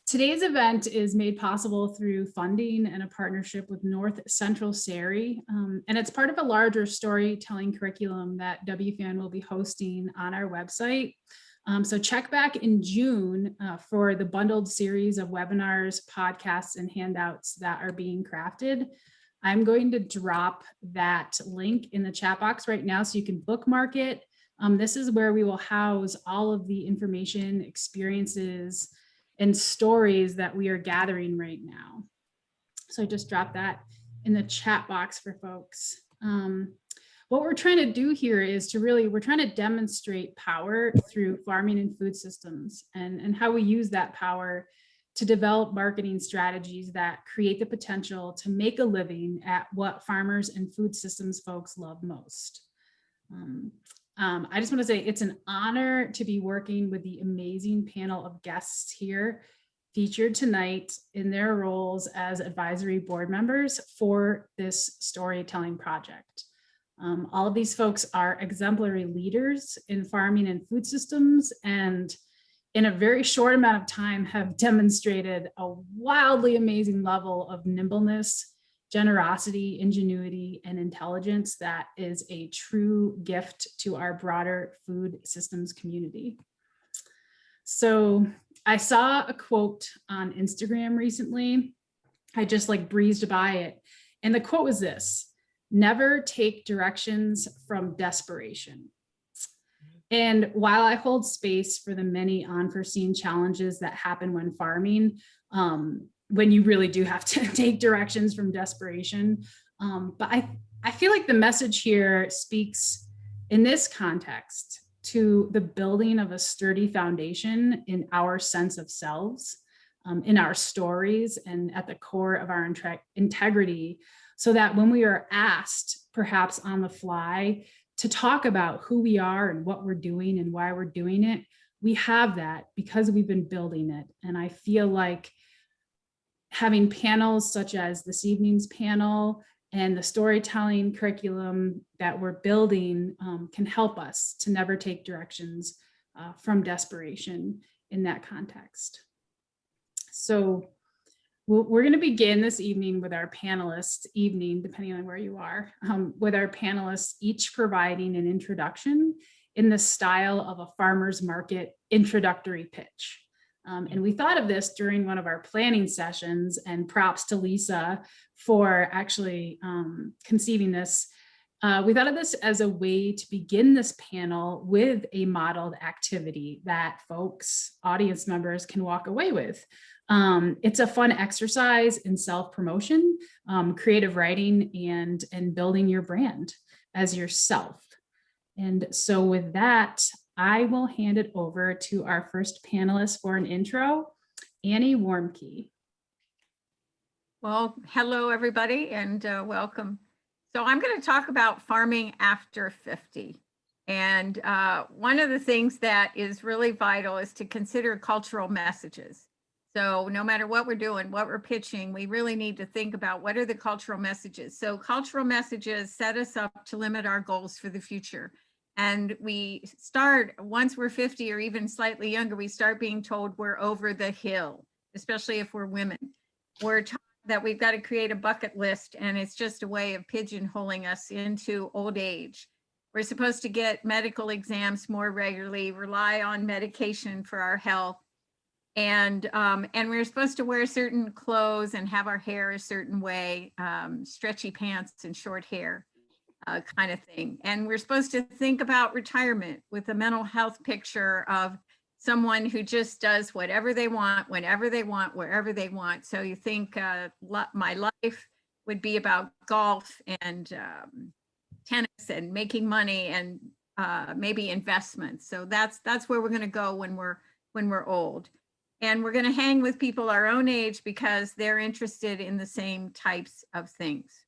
Today's event is made possible through funding and a partnership with North Central SARE, and it's part of a larger storytelling curriculum that WFAN will be hosting on our website. So check back in June for the bundled series of webinars, podcasts, and handouts that are being crafted. I'm going to drop that link in the chat box right now so you can bookmark it. This is where we will house all of the information, experiences, and stories that we are gathering right now. So I just dropped that in the chat box for folks. What we're trying to do here is we're trying to demonstrate power through farming and food systems and how we use that power to develop marketing strategies that create the potential to make a living at what farmers and food systems folks love most. I just want to say it's an honor to be working with the amazing panel of guests here featured tonight in their roles as advisory board members for this storytelling project. All of these folks are exemplary leaders in farming and food systems, and in a very short amount of time have demonstrated a wildly amazing level of nimbleness, generosity, ingenuity, and intelligence that is a true gift to our broader food systems community. So I saw a quote on Instagram recently. I just breezed by it. And the quote was this: "Never take directions from desperation." And while I hold space for the many unforeseen challenges that happen when farming, when you really do have to take directions from desperation. But I feel like the message here speaks in this context to the building of a sturdy foundation in our sense of selves, in our stories, and at the core of our integrity, so that when we are asked, perhaps on the fly, to talk about who we are and what we're doing and why we're doing it, we have that because we've been building it. And I feel like having panels such as this evening's panel and the storytelling curriculum that we're building can help us to never take directions from desperation in that context. So we're going to begin this evening with our panelists, depending on where you are, with our panelists each providing an introduction in the style of a farmer's market introductory pitch. And we thought of this during one of our planning sessions, and props to Lisa for actually conceiving this. We thought of this as a way to begin this panel with a modeled activity that folks, audience members, can walk away with. It's a fun exercise in self-promotion, creative writing, and building your brand as yourself. And so with that, I will hand it over to our first panelist for an intro, Annie Warmke. Well, hello, everybody, and welcome. So I'm going to talk about farming after 50. And one of the things that is really vital is to consider cultural messages. So no matter what we're doing, what we're pitching, we really need to think about what are the cultural messages. So cultural messages set us up to limit our goals for the future. And we start, once we're 50 or even slightly younger, we start being told we're over the hill, especially if we're women. We're taught that we've got to create a bucket list, and it's just a way of pigeonholing us into old age. We're supposed to get medical exams more regularly, rely on medication for our health. And we're supposed to wear certain clothes and have our hair a certain way, stretchy pants and short hair. Kind of thing. And we're supposed to think about retirement with a mental health picture of someone who just does whatever they want, whenever they want, wherever they want. So you think my life would be about golf and tennis and making money and maybe investments. So that's where we're going to go when we're old. And we're going to hang with people our own age because they're interested in the same types of things.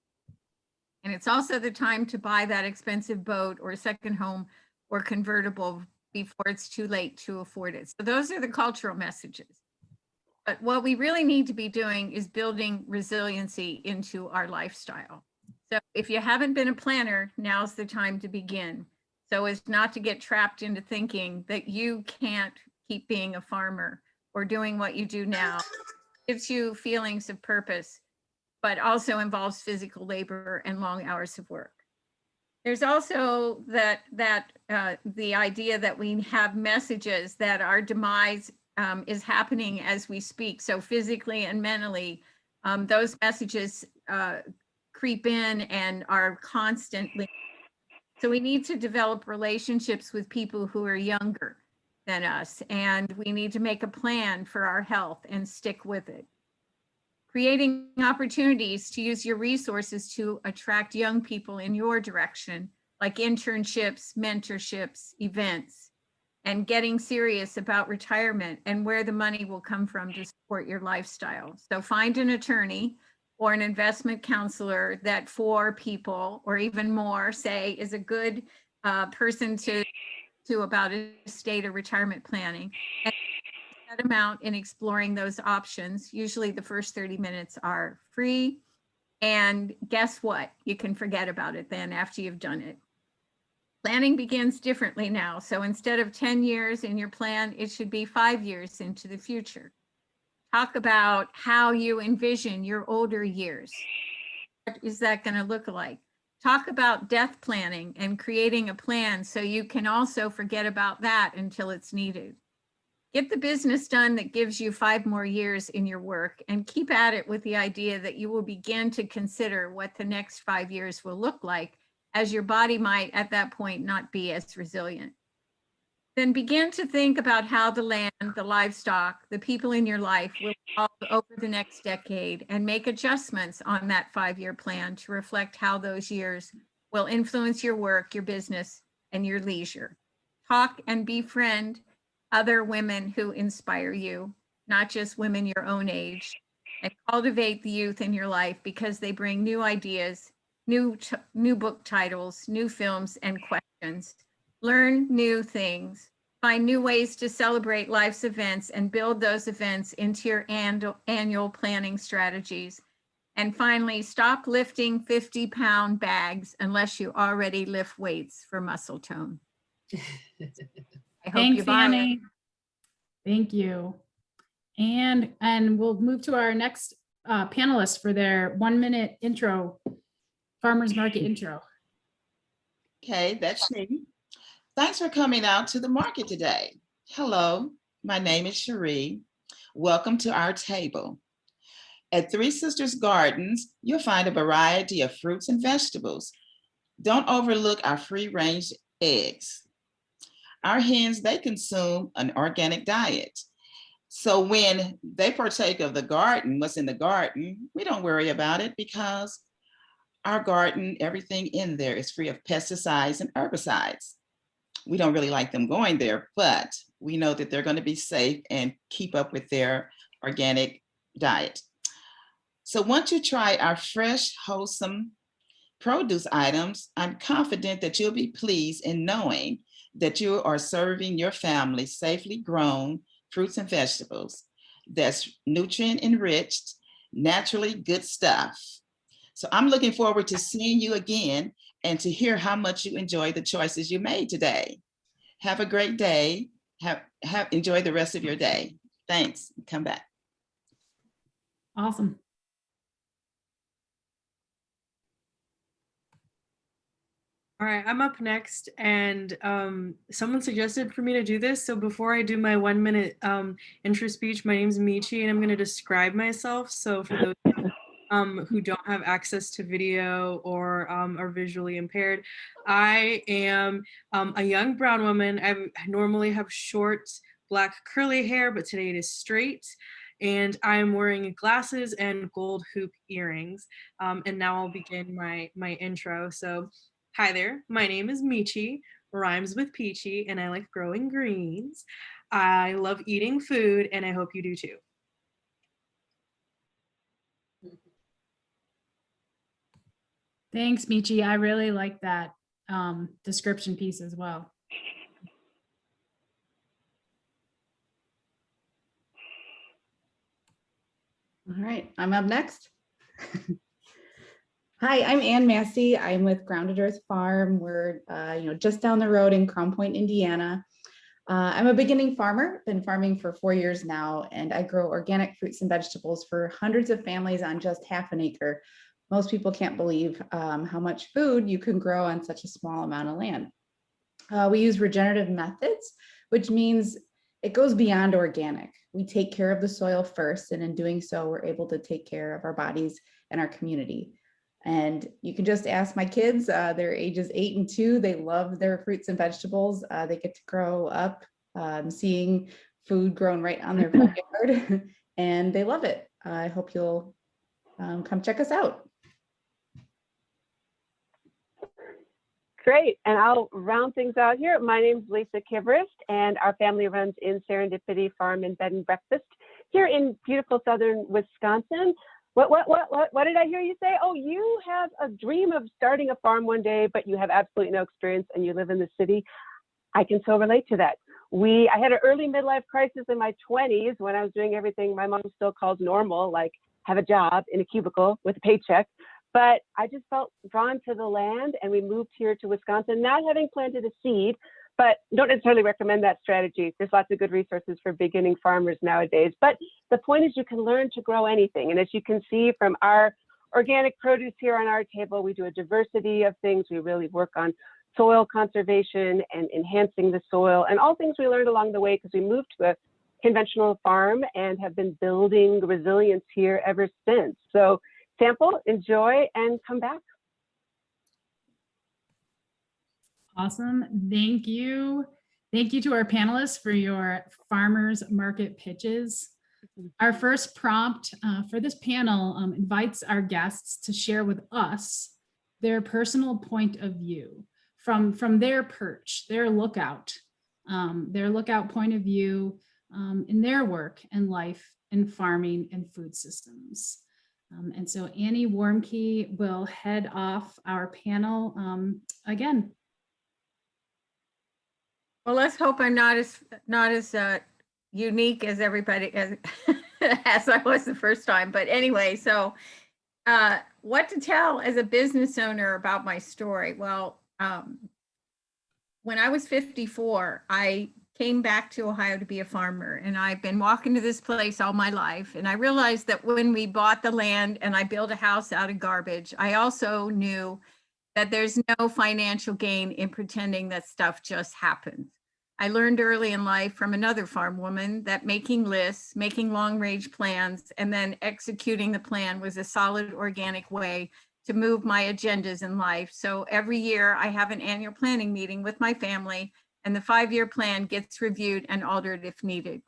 And it's also the time to buy that expensive boat or second home or convertible before it's too late to afford it. So those are the cultural messages. But what we really need to be doing is building resiliency into our lifestyle. So if you haven't been a planner, now's the time to begin. So as not to get trapped into thinking that you can't keep being a farmer or doing what you do now. Gives you feelings of purpose, but also involves physical labor and long hours of work. There's also the idea that we have messages that our demise is happening as we speak. So physically and mentally, those messages creep in and are constantly. So we need to develop relationships with people who are younger than us, and we need to make a plan for our health and stick with it. Creating opportunities to use your resources to attract young people in your direction, like internships, mentorships, events, and getting serious about retirement and where the money will come from to support your lifestyle. So find an attorney or an investment counselor that 4 people or even more say is a good person to about estate or retirement planning. And set amount in exploring those options. Usually the first 30 minutes are free. And guess what? You can forget about it then after you've done it. Planning begins differently now. So instead of 10 years in your plan, it should be 5 years into the future. Talk about how you envision your older years. What is that going to look like? Talk about death planning and creating a plan so you can also forget about that until it's needed. Get the business done that gives you 5 more years in your work, and keep at it with the idea that you will begin to consider what the next 5 years will look like, as your body might at that point not be as resilient. Then begin to think about how the land, the livestock, the people in your life will evolve over the next decade, and make adjustments on that 5-year plan to reflect how those years will influence your work, your business, and your leisure. Talk and befriend other women who inspire you, not just women your own age, and cultivate the youth in your life because they bring new ideas, new book titles, new films and questions. Learn new things, find new ways to celebrate life's events and build those events into your annual planning strategies. And finally, stop lifting 50-pound bags unless you already lift weights for muscle tone. I hope Thanks, you buy Annie. it. Thank you. And we'll move to our next panelists for their 1-minute intro, farmers market intro. Okay, that's me. Thanks for coming out to the market today. Hello, my name is Cherie. Welcome to our table. At Three Sisters Gardens, you'll find a variety of fruits and vegetables. Don't overlook our free-range eggs. Our hens, they consume an organic diet. So when they partake of the garden, what's in the garden, we don't worry about it because our garden, everything in there is free of pesticides and herbicides. We don't really like them going there, but we know that they're going to be safe and keep up with their organic diet. So once you try our fresh, wholesome produce items, I'm confident that you'll be pleased in knowing that you are serving your family safely grown fruits and vegetables that's nutrient enriched, naturally good stuff. So I'm looking forward to seeing you again and to hear how much you enjoy the choices you made today. Have a great day. Enjoy the rest of your day. Thanks. Come back. Awesome. All right, I'm up next, and someone suggested for me to do this. So before I do my 1-minute intro speech, my name's Michi, and I'm going to describe myself. So for those who don't have access to video or are visually impaired, I am a young brown woman. I normally have short, black, curly hair, but today it is straight. And I'm wearing glasses and gold hoop earrings. And now I'll begin my intro. So hi there, my name is Michi, rhymes with peachy, and I like growing greens. I love eating food, and I hope you do too. Thanks, Michi. I really like that description piece as well. All right, I'm up next. Hi, I'm Ann Massey. I'm with Grounded Earth Farm. We're just down the road in Crown Point, Indiana. I'm a beginning farmer, been farming for 4 years now, and I grow organic fruits and vegetables for hundreds of families on just half an acre. Most people can't believe how much food you can grow on such a small amount of land. We use regenerative methods, which means it goes beyond organic. We take care of the soil first, and in doing so, we're able to take care of our bodies and our community. And you can just ask my kids, they're ages 8 and 2. They love their fruits and vegetables. They get to grow up seeing food grown right on their front yard, and they love it. I hope you'll come check us out. Great, and I'll round things out here. My name's Lisa Kiverist, and our family runs in Serendipity Farm and Bed and Breakfast here in beautiful southern Wisconsin. What did I hear you say? Oh, you have a dream of starting a farm one day, but you have absolutely no experience and you live in the city. I can so relate to that. I had an early midlife crisis in my 20s when I was doing everything my mom still calls normal, like have a job in a cubicle with a paycheck. But I just felt drawn to the land, and we moved here to Wisconsin, not having planted a seed, but don't necessarily recommend that strategy. There's lots of good resources for beginning farmers nowadays. But the point is you can learn to grow anything. And as you can see from our organic produce here on our table, we do a diversity of things. We really work on soil conservation and enhancing the soil, and all things we learned along the way because we moved to a conventional farm and have been building resilience here ever since. So sample, enjoy, and come back. Awesome. Thank you. Thank you to our panelists for your farmers market pitches. Our first prompt for this panel invites our guests to share with us their personal point of view from their perch, their lookout point of view in their work and life in farming and food systems. And so Annie Warmke will head off our panel again. Well, let's hope I'm not as unique as everybody as I was the first time. But anyway, so what to tell as a business owner about my story? Well, when I was 54, I came back to Ohio to be a farmer, and I've been walking to this place all my life. And I realized that when we bought the land and I built a house out of garbage, I also knew that there's no financial gain in pretending that stuff just happens. I learned early in life from another farm woman that making lists, making long-range plans, and then executing the plan was a solid organic way to move my agendas in life. So every year I have an annual planning meeting with my family, and the 5-year plan gets reviewed and altered if needed.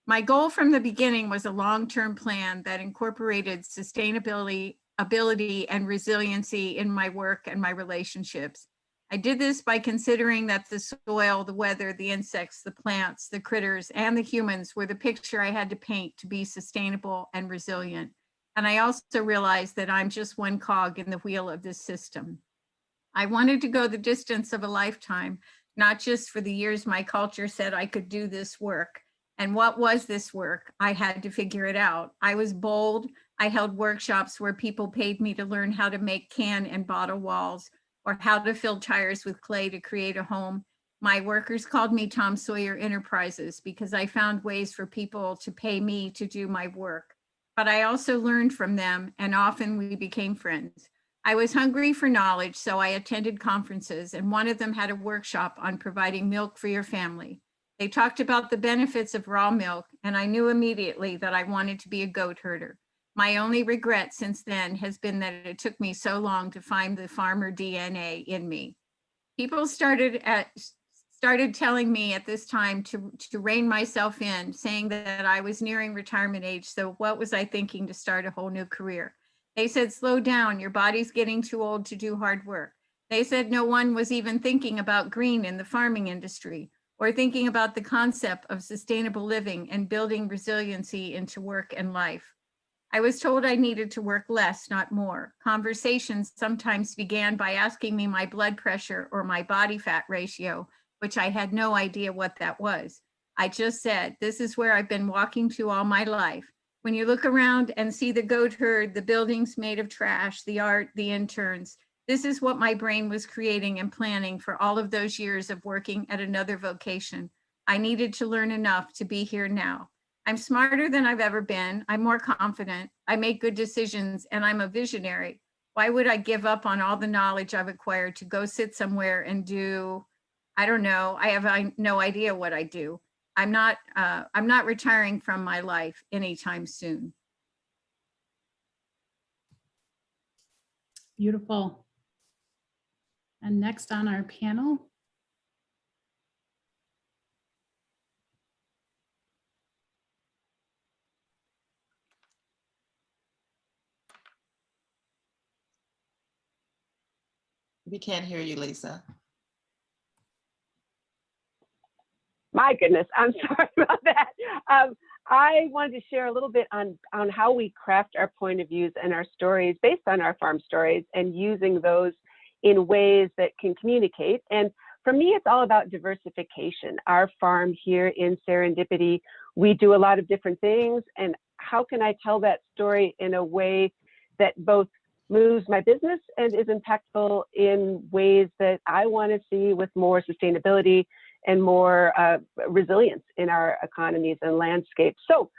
My goal from the beginning was a long-term plan that incorporated sustainability, ability, and resiliency in my work and my relationships. I did this by considering that the soil, the weather, the insects, the plants, the critters, and the humans were the picture I had to paint to be sustainable and resilient. And I also realized that I'm just one cog in the wheel of this system. I wanted to go the distance of a lifetime, not just for the years my culture said I could do this work. And what was this work? I had to figure it out. I was bold. I held workshops where people paid me to learn how to make can and bottle walls, or how to fill tires with clay to create a home. My workers called me Tom Sawyer Enterprises because I found ways for people to pay me to do my work. But I also learned from them, and often we became friends. I was hungry for knowledge, so I attended conferences, and one of them had a workshop on providing milk for your family. They talked about the benefits of raw milk, and I knew immediately that I wanted to be a goat herder. My only regret since then has been that it took me so long to find the farmer DNA in me. People started telling me at this time to rein myself in, saying that I was nearing retirement age. So what was I thinking to start a whole new career? They said, slow down, your body's getting too old to do hard work. They said no one was even thinking about green in the farming industry, or thinking about the concept of sustainable living and building resiliency into work and life. I was told I needed to work less, not more. Conversations sometimes began by asking me my blood pressure or my body fat ratio, which I had no idea what that was. I just said, this is where I've been walking to all my life. When you look around and see the goat herd, the buildings made of trash, the art, the interns, this is what my brain was creating and planning for all of those years of working at another vocation. I needed to learn enough to be here now. I'm smarter than I've ever been. I'm more confident. I make good decisions, and I'm a visionary. Why would I give up on all the knowledge I've acquired to go sit somewhere and do, I don't know, I have no idea what I do. I'm not retiring from my life anytime soon. Beautiful. And next on our panel, We can't hear you, Lisa. My goodness, I'm sorry about that. I wanted to share a little bit on how we craft our point of views and our stories based on our farm stories and using those in ways that can communicate. And for me, it's all about diversification. Our farm here in Serendipity, we do a lot of different things. And how can I tell that story in a way that both moves my business and is impactful in ways that I want to see with more sustainability and more resilience in our economies and landscapes. So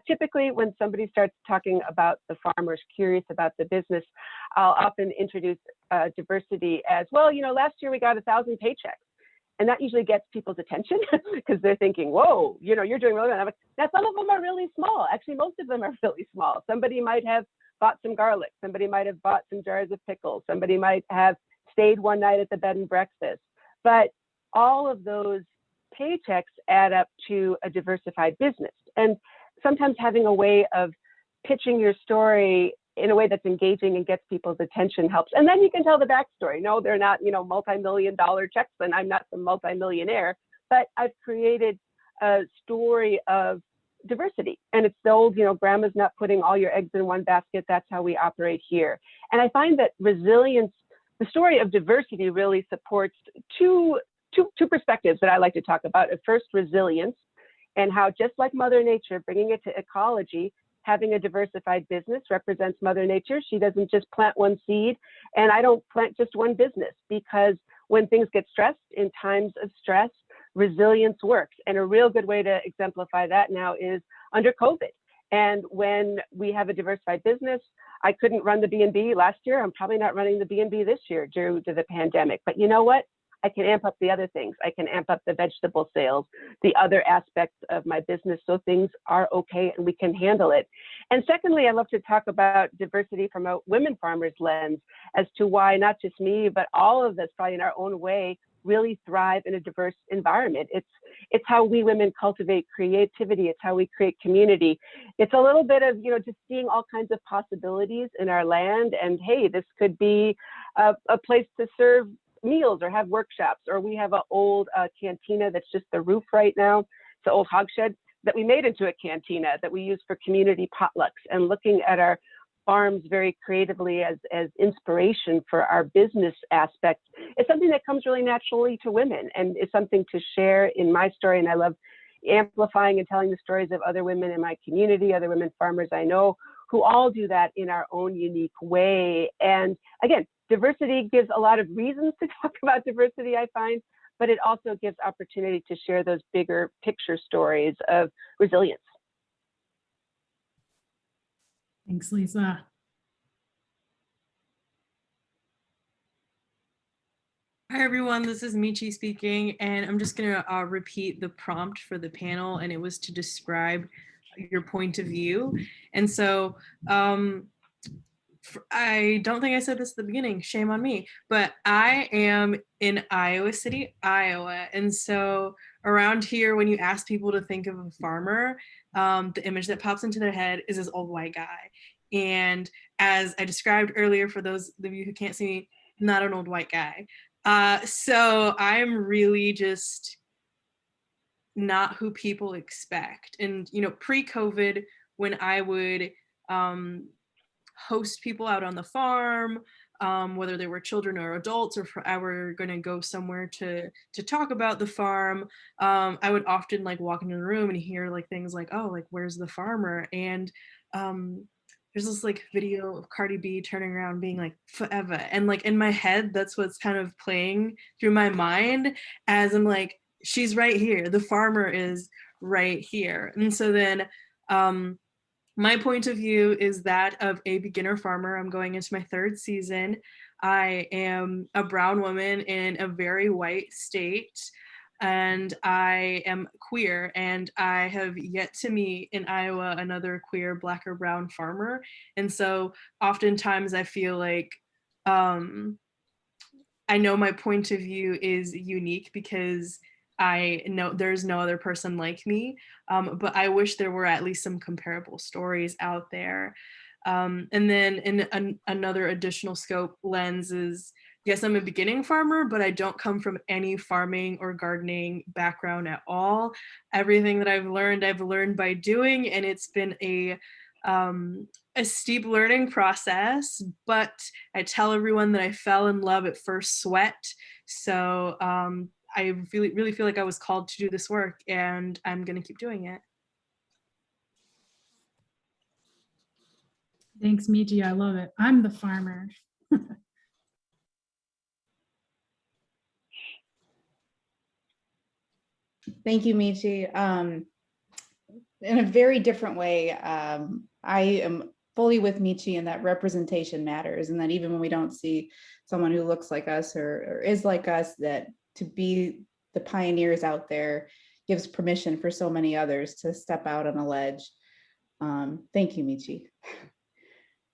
typically when somebody starts talking about the farmers, curious about the business, I'll often introduce diversity as, well, you know, last year we got 1,000 paychecks. And that usually gets people's attention because they're thinking, whoa, you know, you're doing really well. Now, some of them are really small. Actually, most of them are really small. Somebody might have bought some garlic. Somebody might have bought some jars of pickles. Somebody might have stayed one night at the bed and breakfast. But all of those paychecks add up to a diversified business. And sometimes having a way of pitching your story in a way that's engaging and gets people's attention helps. And then you can tell the backstory. No, they're not, you know, multi-million-dollar checks, and I'm not some multi-millionaire, but I've created a story of diversity. And it's the old, you know, grandma's not putting all your eggs in one basket. That's how we operate here. And I find that resilience, the story of diversity really supports two perspectives that I like to talk about. At first, resilience, and how just like Mother Nature, bringing it to ecology, having a diversified business represents Mother Nature. She doesn't just plant one seed, and I don't plant just one business, because when things get stressed, in times of stress, resilience works. And a real good way to exemplify that now is under COVID. And when we have a diversified business, I couldn't run the B&B last year. I'm probably not running the B&B this year due to the pandemic. But you know what? I can amp up the other things. I can amp up the vegetable sales, the other aspects of my business, so things are okay and we can handle it. And secondly, I love to talk about diversity from a women farmers lens as to why not just me, but all of us probably in our own way really thrive in a diverse environment. It's how we women cultivate creativity. It's how we create community. It's a little bit of, you know, just seeing all kinds of possibilities in our land. And hey, this could be a place to serve meals or have workshops, or we have an old cantina that's just the roof right now. It's an old hogshed that we made into a cantina that we use for community potlucks, and looking at our farms very creatively as inspiration for our business aspects. It's something that comes really naturally to women, and it's something to share in my story. And I love amplifying and telling the stories of other women in my community, other women farmers I know, who all do that in our own unique way. And again, diversity gives a lot of reasons to talk about diversity, I find, but it also gives opportunity to share those bigger picture stories of resilience. thanks, Lisa. Hi everyone, this is Michi speaking, and I'm just gonna repeat the prompt for the panel, and it was to describe your point of view. And so I don't think I said this at the beginning, shame on me, but I am in Iowa City, Iowa. And so around here, when you ask people to think of a farmer, the image that pops into their head is this old white guy. And as I described earlier, for those of you who can't see me, not an old white guy. So I'm really just not who people expect. And, you know, pre-COVID, when I would host people out on the farm, whether they were children or adults, or if I were going to go somewhere to talk about the farm, I would often like walk into the room and hear like things like, oh, like, where's the farmer? And there's this like video of Cardi B turning around being like, forever. And like in my head, that's what's kind of playing through my mind as I'm like, she's right here. The farmer is right here. And so then my point of view is that of a beginner farmer. I'm going into my 3rd season. I am a brown woman in a very white state, and I am queer, and I have yet to meet in Iowa another queer Black or brown farmer. And so oftentimes I feel like I know my point of view is unique because I know there's no other person like me, but I wish there were at least some comparable stories out there. And then in another additional scope lens is, yes, I'm a beginning farmer, but I don't come from any farming or gardening background at all. Everything that I've learned by doing, and it's been a steep learning process, but I tell everyone that I fell in love at first sweat. So I really feel like I was called to do this work, and I'm going to keep doing it. Thanks, Michi. I love it. I'm the farmer. Thank you, Michi. In a very different way, I am fully with Michi in that representation matters, and that even when we don't see someone who looks like us or is like us, that to be the pioneers out there gives permission for so many others to step out on a ledge. Thank you, Michi.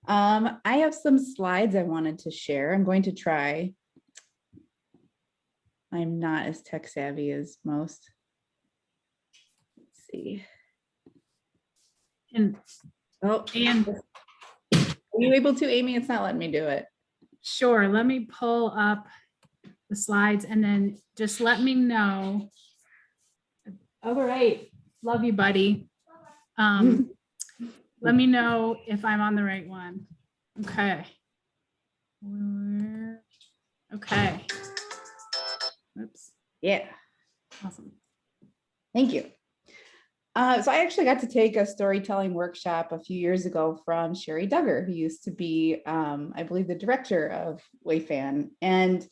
I have some slides I wanted to share. I'm going to try. I'm not as tech savvy as most. Let's see. And Are you able to, Amy? It's not letting me do it. sure, let me pull up the slides and then just let me know. All right, love you, buddy. Let me know if I'm on the right one. Okay. Okay. Oops. Yeah. Awesome. Thank you. So I actually got to take a storytelling workshop a few years ago from Sherry Duggar, who used to be, I believe, the director of WFAN. And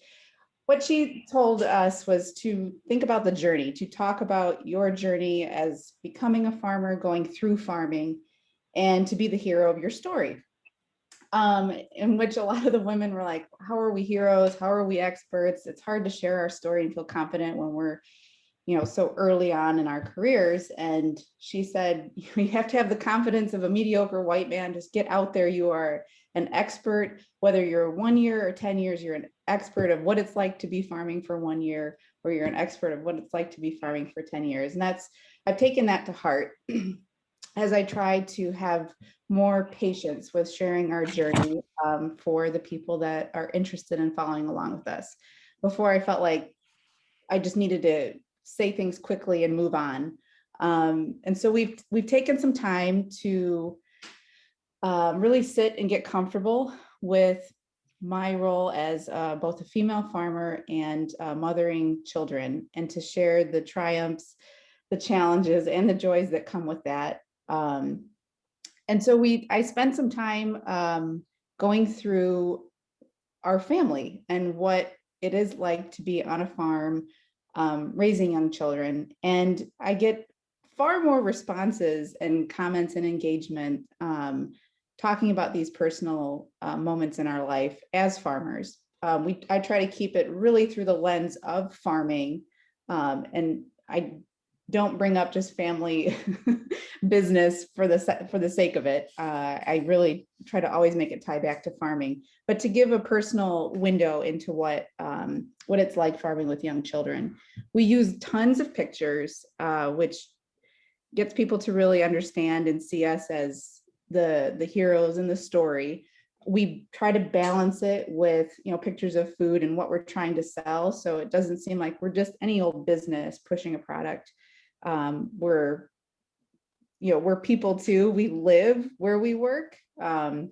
what she told us was to think about the journey, to talk about your journey as becoming a farmer, going through farming, and to be the hero of your story. In which a lot of the women were like, how are we heroes? How are we experts? It's hard to share our story and feel confident when we're, so early on in our careers. And she said, you have to have the confidence of a mediocre white man. Just get out there. You are an expert, whether you're 1 year or 10 years, you're an expert of what it's like to be farming for 1 year, or you're an expert of what it's like to be farming for 10 years. And I've taken that to heart as I try to have more patience with sharing our journey for the people that are interested in following along with us. Before, I felt like I just needed to say things quickly and move on. And so we've taken some time to really sit and get comfortable with my role as both a female farmer and mothering children, and to share the triumphs, the challenges, and the joys that come with that. And so I spent some time going through our family and what it is like to be on a farm, raising young children. And I get far more responses and comments and engagement talking about these personal moments in our life as farmers. I try to keep it really through the lens of farming, and I don't bring up just family business for the sake of it. I really try to always make it tie back to farming, but to give a personal window into what it's like farming with young children. We use tons of pictures, which gets people to really understand and see us as the heroes in the story. We try to balance it with pictures of food and what we're trying to sell, so it doesn't seem like we're just any old business pushing a product. We're people too. We live where we work, and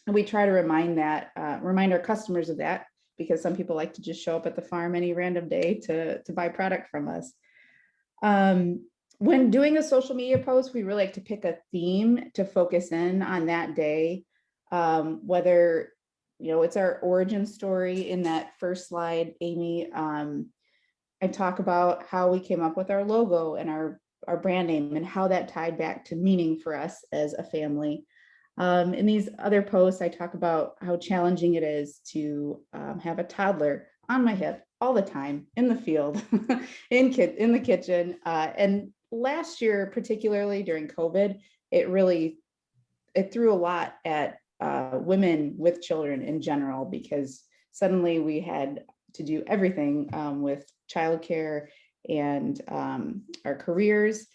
we try to remind our customers of that, because some people like to just show up at the farm any random day to buy product from us. When doing a social media post, we really like to pick a theme to focus in on that day, whether it's our origin story in that first slide, Amy. I talk about how we came up with our logo and our brand name and how that tied back to meaning for us as a family. In these other posts, I talk about how challenging it is to have a toddler on my hip all the time in the field, in the kitchen. And last year, particularly during COVID, it threw a lot at women with children in general, because suddenly we had to do everything with childcare and our careers,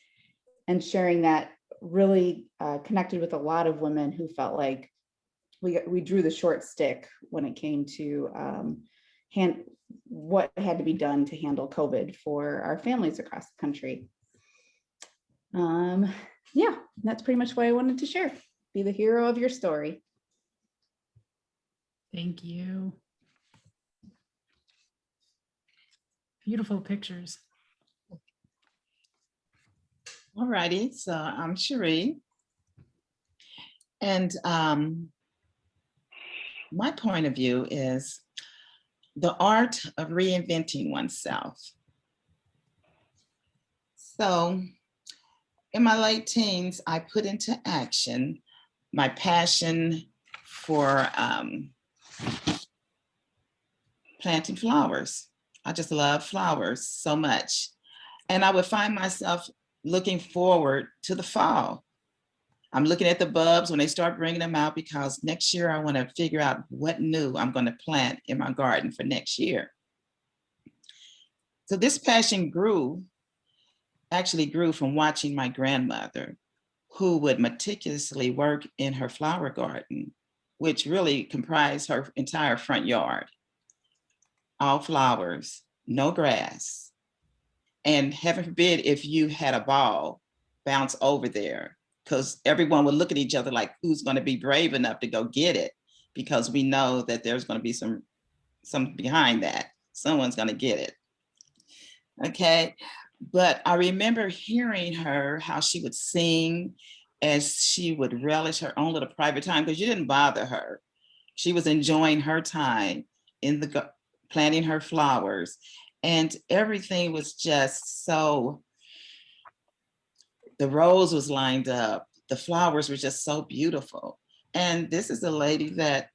and sharing that really connected with a lot of women who felt like we drew the short stick when it came to what had to be done to handle COVID for our families across the country. Yeah, that's pretty much what I wanted to share. Be the hero of your story. Thank you. Beautiful pictures. All righty, so I'm Cherie. And my point of view is the art of reinventing oneself. So in my late teens, I put into action my passion for planting flowers. I just love flowers so much. And I would find myself looking forward to the fall. I'm looking at the bulbs when they start bringing them out, because next year I want to figure out what new I'm going to plant in my garden for next year. So this passion actually grew from watching my grandmother, who would meticulously work in her flower garden, which really comprised her entire front yard. All flowers, no grass. And heaven forbid if you had a ball bounce over there, because everyone would look at each other like, who's going to be brave enough to go get it? Because we know that there's going to be some behind that. Someone's going to get it. Okay. But I remember hearing her, how she would sing as she would relish her own little private time, because you didn't bother her. She was enjoying her time in the planting her flowers. And everything was just so, the rose was lined up. The flowers were just so beautiful. And this is a lady that,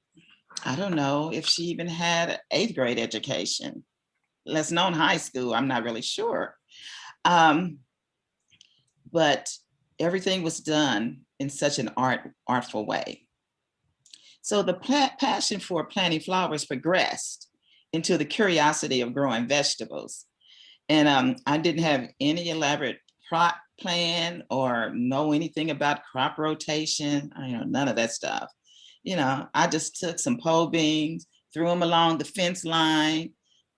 I don't know if she even had an 8th grade education, less known high school, I'm not really sure. But everything was done in such an artful way. So the passion for planting flowers progressed into the curiosity of growing vegetables. And I didn't have any elaborate plot plan or know anything about crop rotation. None of that stuff. I just took some pole beans, threw them along the fence line,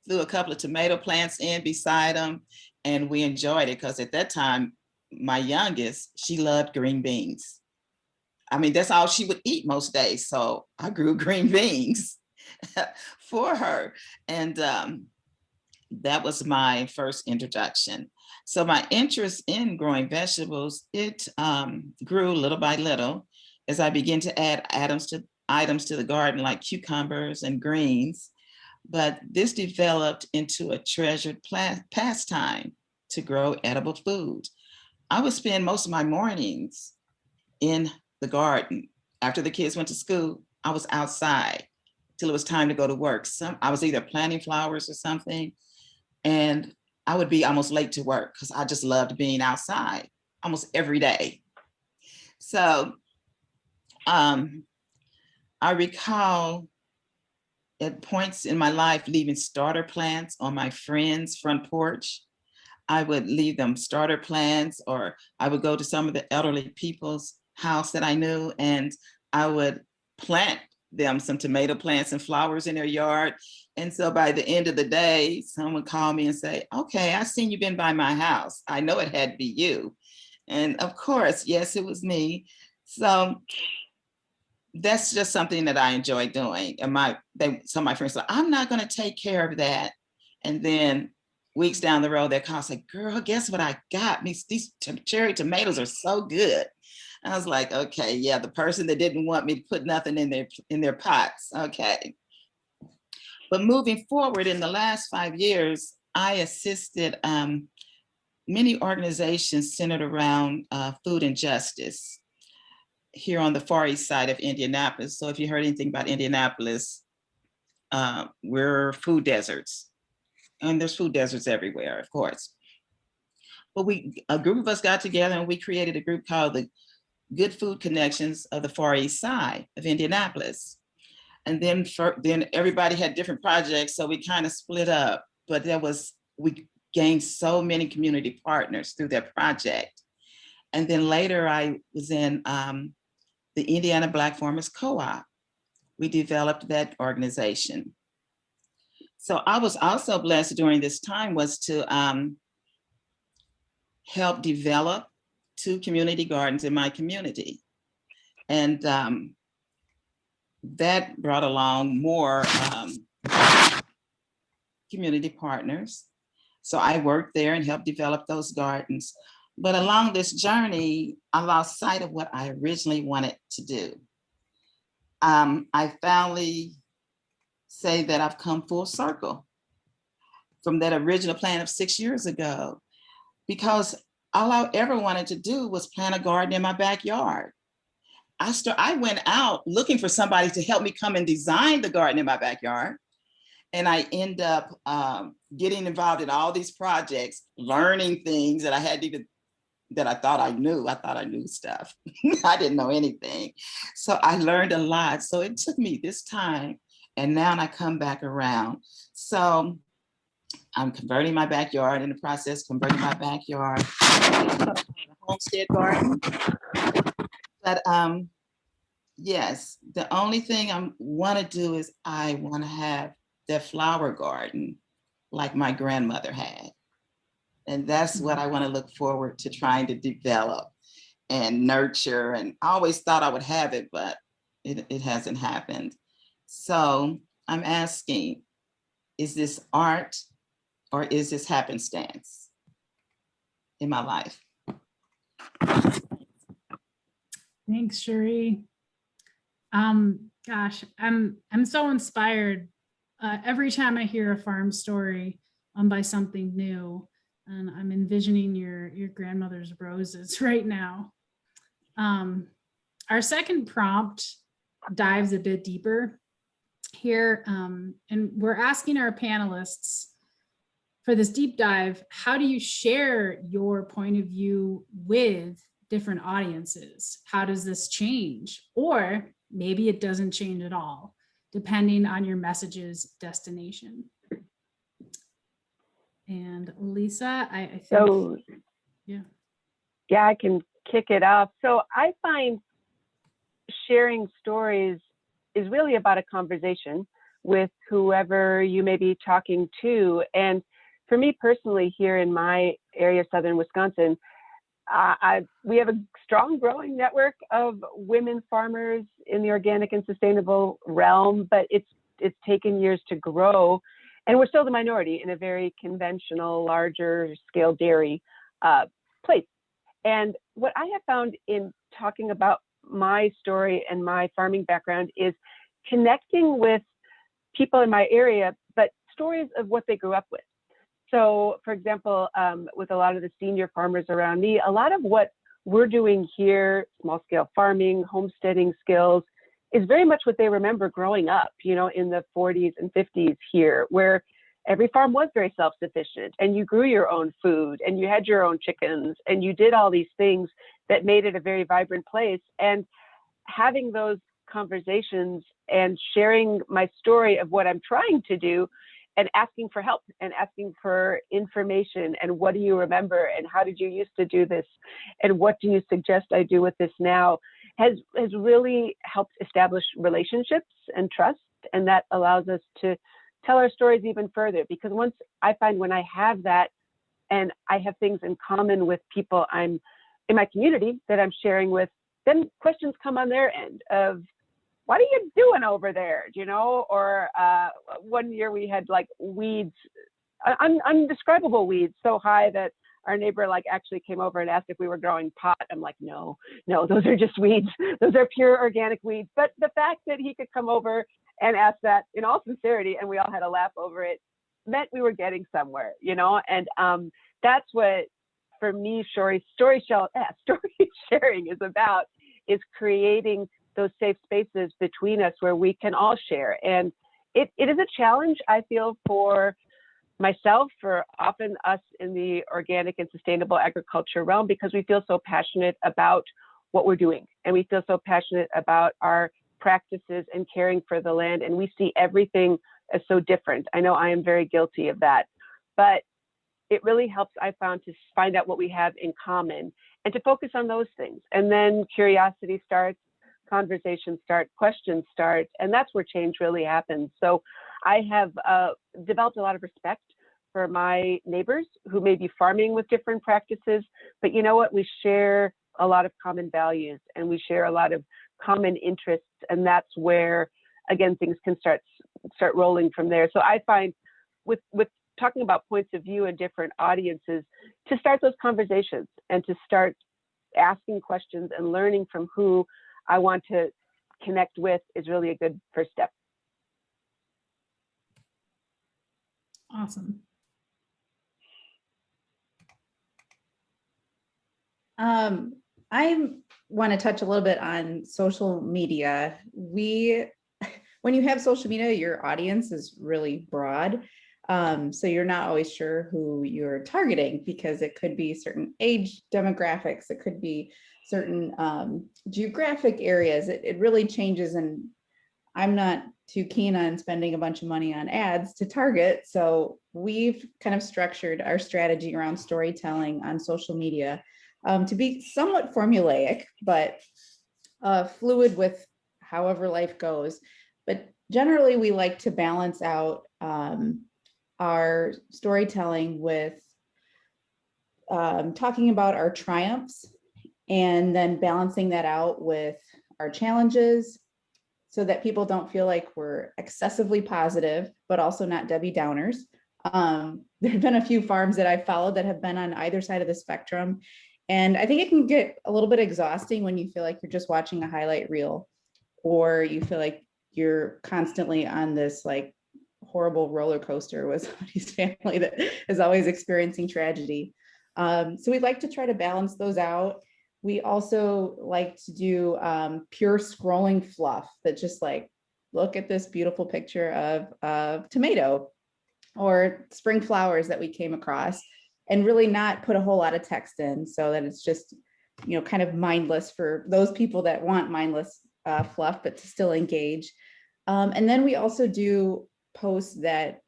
threw a couple of tomato plants in beside them, and we enjoyed it, because at that time, my youngest, she loved green beans. That's all she would eat most days. So I grew green beans for her. And that was my first introduction. So my interest in growing vegetables, it grew little by little as I began to add items to the garden, like cucumbers and greens. But this developed into a treasured pastime to grow edible food. I would spend most of my mornings in the garden. After the kids went to school, I was outside till it was time to go to work. I was either planting flowers or something, and I would be almost late to work because I just loved being outside almost every day. So I recall at points in my life leaving starter plants on my friend's front porch. I would leave them starter plants, or I would go to some of the elderly people's house that I knew, and I would plant them some tomato plants and flowers in their yard. And so by the end of the day, someone would call me and say, okay, I seen you been by my house. I know it had to be you. And of course, yes, it was me. So that's just something that I enjoy doing. And some of my friends said, I'm not going to take care of that. And then weeks down the road, they'll call and say, girl, guess what I got? These cherry tomatoes are so good. And I was like, okay, yeah, the person that didn't want me to put nothing in their pots. Okay. But moving forward in the last 5 years, I assisted many organizations centered around food and justice here on the Far East side of Indianapolis. So if you heard anything about Indianapolis, we're food deserts, and there's food deserts everywhere, of course. But a group of us got together and we created a group called the Good Food Connections of the Far East Side of Indianapolis. And then everybody had different projects, so we kind of split up. But we gained so many community partners through that project. And then later I was in the Indiana Black Farmers Co-op. We developed that organization. So I was also blessed during this time was to help develop 2 community gardens in my community. And that brought along more community partners. So I worked there and helped develop those gardens. But along this journey, I lost sight of what I originally wanted to do. I finally say that I've come full circle from that original plan of 6 years ago, because all I ever wanted to do was plant a garden in my backyard. I went out looking for somebody to help me come and design the garden in my backyard. And I end up getting involved in all these projects, learning things that I thought I knew. I thought I knew stuff. I didn't know anything. So I learned a lot. So it took me this time, and now I come back around. So I'm converting my backyard, in the process, converting my backyard to a homestead garden. But yes, the only thing I want to do is I want to have that flower garden like my grandmother had. And that's what I want to look forward to trying to develop and nurture. And I always thought I would have it, but it hasn't happened. So I'm asking, is this art or is this happenstance in my life? Thanks, Cherie. Gosh, I'm so inspired every time I hear a farm story by something new, and I'm envisioning your grandmother's roses right now. Our second prompt dives a bit deeper here, and we're asking our panelists for this deep dive, how do you share your point of view with different audiences? How does this change? Or maybe it doesn't change at all, depending on your message's destination. And Lisa, I think, So, yeah, I can kick it off. So I find sharing stories is really about a conversation with whoever you may be talking to. And for me personally, here in my area, southern Wisconsin, we have a strong growing network of women farmers in the organic and sustainable realm, but it's taken years to grow. And we're still the minority in a very conventional, larger scale dairy place. And what I have found in talking about my story and my farming background is connecting with people in my area, but stories of what they grew up with. So, for example, with a lot of the senior farmers around me, a lot of what we're doing here, small scale farming, homesteading skills, is very much what they remember growing up, in the 40s and 50s here, where every farm was very self-sufficient and you grew your own food and you had your own chickens and you did all these things that made it a very vibrant place. And having those conversations and sharing my story of what I'm trying to do and asking for help and asking for information and what do you remember and how did you used to do this and what do you suggest I do with this now has really helped establish relationships and trust, and that allows us to tell our stories even further, because when I have that and I have things in common with people I'm in my community that I'm sharing with, then questions come on their end of, what are you doing over there? Or one year we had like weeds, undescribable weeds so high that our neighbor actually came over and asked if we were growing pot. I'm like, no, those are just weeds. Those are pure organic weeds. But the fact that he could come over and ask that in all sincerity, and we all had a laugh over it, meant we were getting somewhere, and that's what, for me, story sharing is about, is creating those safe spaces between us where we can all share. And it is a challenge, I feel, for myself, for often us in the organic and sustainable agriculture realm, because we feel so passionate about what we're doing, and we feel so passionate about our practices and caring for the land, and we see everything as so different. I know I am very guilty of that, but it really helps, I found, to find out what we have in common and to focus on those things. And then curiosity starts, conversations start, questions start, and that's where change really happens. So I have developed a lot of respect for my neighbors who may be farming with different practices, but you know what? We share a lot of common values, and we share a lot of common interests, and that's where, again, things can start rolling from there. So I find with talking about points of view and different audiences, to start those conversations and to start asking questions and learning from who I want to connect with is really a good first step. Awesome. I want to touch a little bit on social media. When you have social media, your audience is really broad. So you're not always sure who you're targeting, because it could be certain age demographics, it could be certain geographic areas. It really changes, and I'm not too keen on spending a bunch of money on ads to target. So we've kind of structured our strategy around storytelling on social media to be somewhat formulaic, but fluid with however life goes. But generally, we like to balance out our storytelling with talking about our triumphs, and then balancing that out with our challenges, so that people don't feel like we're excessively positive, but also not Debbie Downers. There have been a few farms that I've followed that have been on either side of the spectrum. And I think it can get a little bit exhausting when you feel like you're just watching a highlight reel, or you feel like you're constantly on this like horrible roller coaster with somebody's family that is always experiencing tragedy. So we'd like to try to balance those out. We also like to do pure scrolling fluff that just like, look at this beautiful picture of tomato or spring flowers that we came across, and really not put a whole lot of text in, so that it's just, kind of mindless for those people that want mindless fluff, but to still engage. And then we also do posts that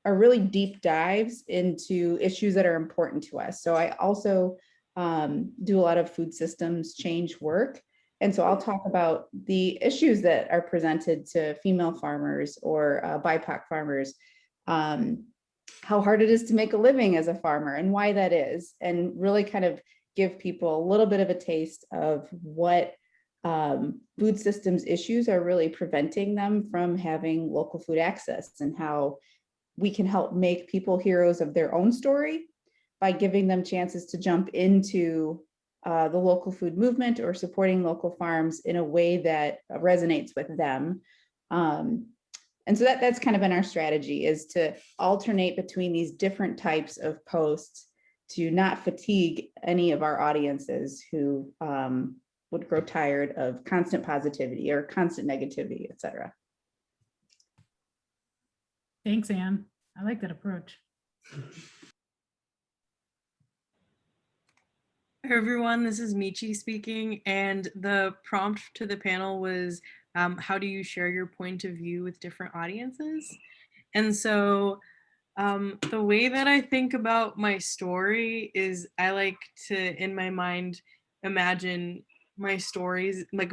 are really deep dives into issues that are important to us. So I also do a lot of food systems change work. And so I'll talk about the issues that are presented to female farmers or BIPOC farmers, how hard it is to make a living as a farmer and why that is, and really kind of give people a little bit of a taste of what food systems issues are really preventing them from having local food access, and how we can help make people heroes of their own story by giving them chances to jump into the local food movement or supporting local farms in a way that resonates with them. And so that's kind of been our strategy, is to alternate between these different types of posts to not fatigue any of our audiences who would grow tired of constant positivity or constant negativity, et cetera. Thanks, Anne. I like that approach. Hey everyone, this is Michi speaking, and the prompt to the panel was, how do you share your point of view with different audiences? And so the way that I think about my story is I like to, in my mind, imagine my stories like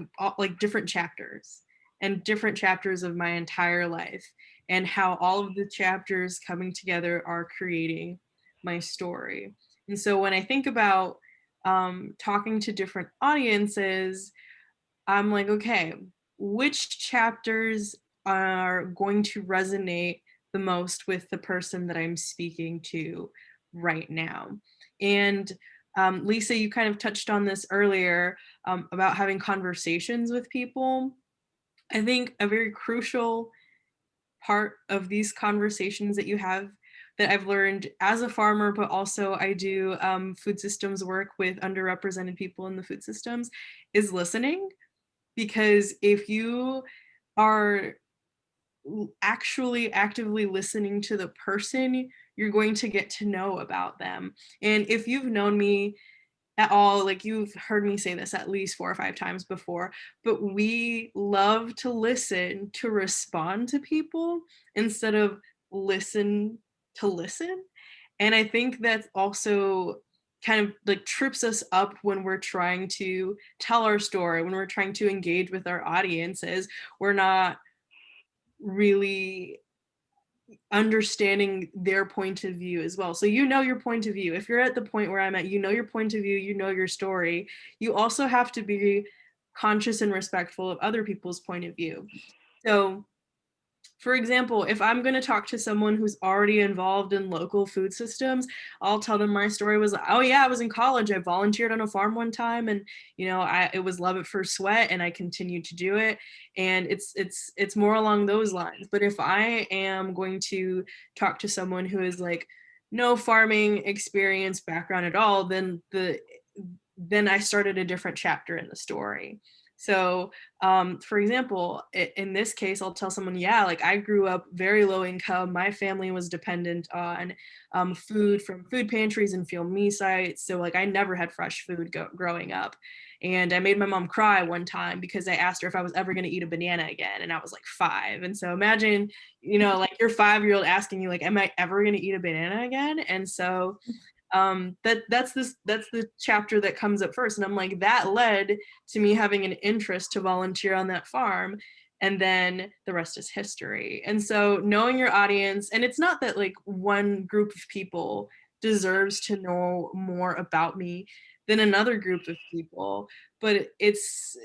different chapters of my entire life, and how all of the chapters coming together are creating my story. And so when I think about talking to different audiences, I'm like, okay, which chapters are going to resonate the most with the person that I'm speaking to right now? And Lisa, you kind of touched on this earlier about having conversations with people. I think a very crucial part of these conversations that you have that I've learned as a farmer, but also I do food systems work with underrepresented people in the food systems, is listening. Because if you are actually actively listening to the person, you're going to get to know about them. And if you've known me at all, like you've heard me say this at least 4 or 5 times before, but we love to listen to respond to people instead of listen to listen. And I think that's also kind of like trips us up when we're trying to tell our story, when we're trying to engage with our audiences. We're not really understanding their point of view as well. So you know your point of view. If you're at the point where I'm at, you know your point of view, you know your story. You also have to be conscious and respectful of other people's point of view. So for example, if I'm going to talk to someone who's already involved in local food systems, I'll tell them my story was, oh yeah, I was in college. I volunteered on a farm one time, and you know, it was love at first sweat, and I continued to do it. And it's more along those lines. But if I am going to talk to someone who is like no farming experience background at all, then I started a different chapter in the story. So for example, in this case, I'll tell someone, yeah, like I grew up very low income. My family was dependent on food from food pantries and field me sites. So like I never had fresh food growing up. And I made my mom cry one time because I asked her if I was ever going to eat a banana again. And I was like 5. And so imagine, you know, like your 5-year-old asking you like, am I ever going to eat a banana again? And so that's the chapter that comes up first. And I'm like, that led to me having an interest to volunteer on that farm. And then the rest is history. And so knowing your audience, and it's not that like one group of people deserves to know more about me than another group of people, but it's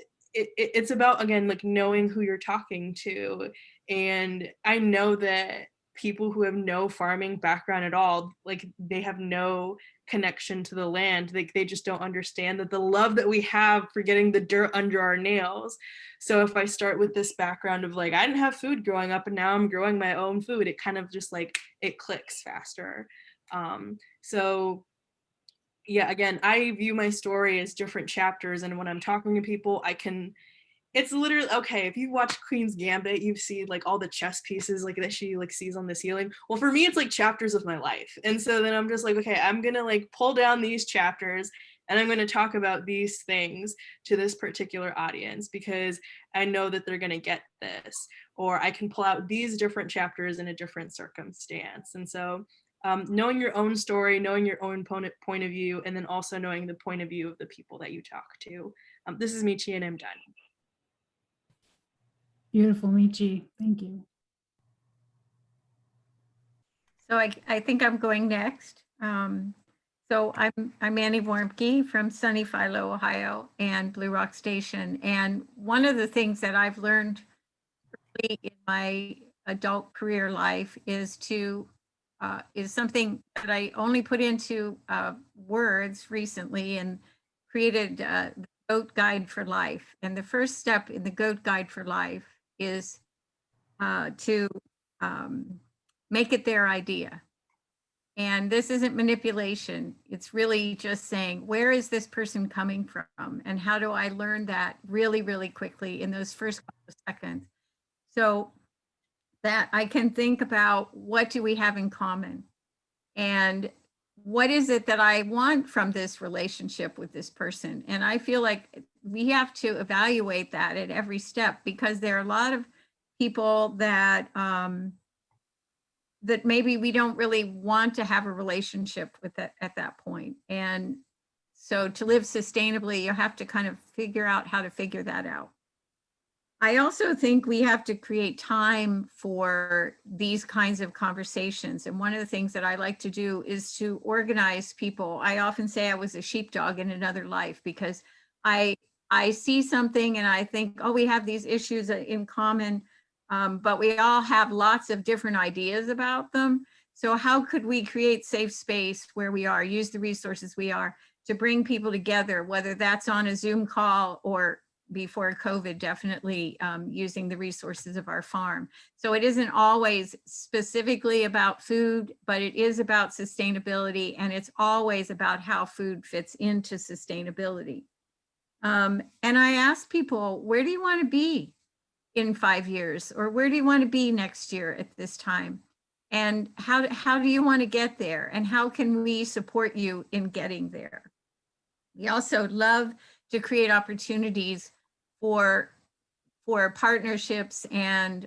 about, again, like knowing who you're talking to. And I know that people who have no farming background at all, like they have no connection to the land. Like they just don't understand that the love that we have for getting the dirt under our nails. So if I start with this background of like, I didn't have food growing up and now I'm growing my own food, it kind of just like, it clicks faster. So yeah, again, I view my story as different chapters. And when I'm talking to people, it's literally, okay, if you watch Queen's Gambit, you see like all the chess pieces like that she like sees on the ceiling. Well, for me, it's like chapters of my life. And so then I'm just like, okay, I'm gonna like pull down these chapters and I'm gonna talk about these things to this particular audience because I know that they're gonna get this, or I can pull out these different chapters in a different circumstance. And so knowing your own story, knowing your own point of view, and then also knowing the point of view of the people that you talk to. This is Michi and I'm done. Beautiful, Michi. Thank you. So I think I'm going next. So I'm Annie Warmke from sunny Philo, Ohio, and Blue Rock Station. And one of the things that I've learned early in my adult career life is something that I only put into words recently and created the GOAT Guide for Life. And the first step in the GOAT Guide for Life is to make it their idea. And this isn't manipulation. It's really just saying, where is this person coming from? And how do I learn that really, really quickly in those first couple of seconds? So that I can think about, what do we have in common? And what is it that I want from this relationship with this person? And I feel like we have to evaluate that at every step, because there are a lot of people that that maybe we don't really want to have a relationship with at that point. And so to live sustainably, you have to kind of figure out how to figure that out. I also think we have to create time for these kinds of conversations. And one of the things that I like to do is to organize people. I often say I was a sheepdog in another life, because I see something and I think, oh, we have these issues in common, but we all have lots of different ideas about them. So how could we create safe space where we use the resources we are to bring people together, whether that's on a Zoom call or before COVID, definitely using the resources of our farm. So it isn't always specifically about food, but it is about sustainability, and it's always about how food fits into sustainability. And I ask people, where do you want to be in 5 years? Or where do you want to be next year at this time? And how do you want to get there? And how can we support you in getting there? We also love to create opportunities for partnerships and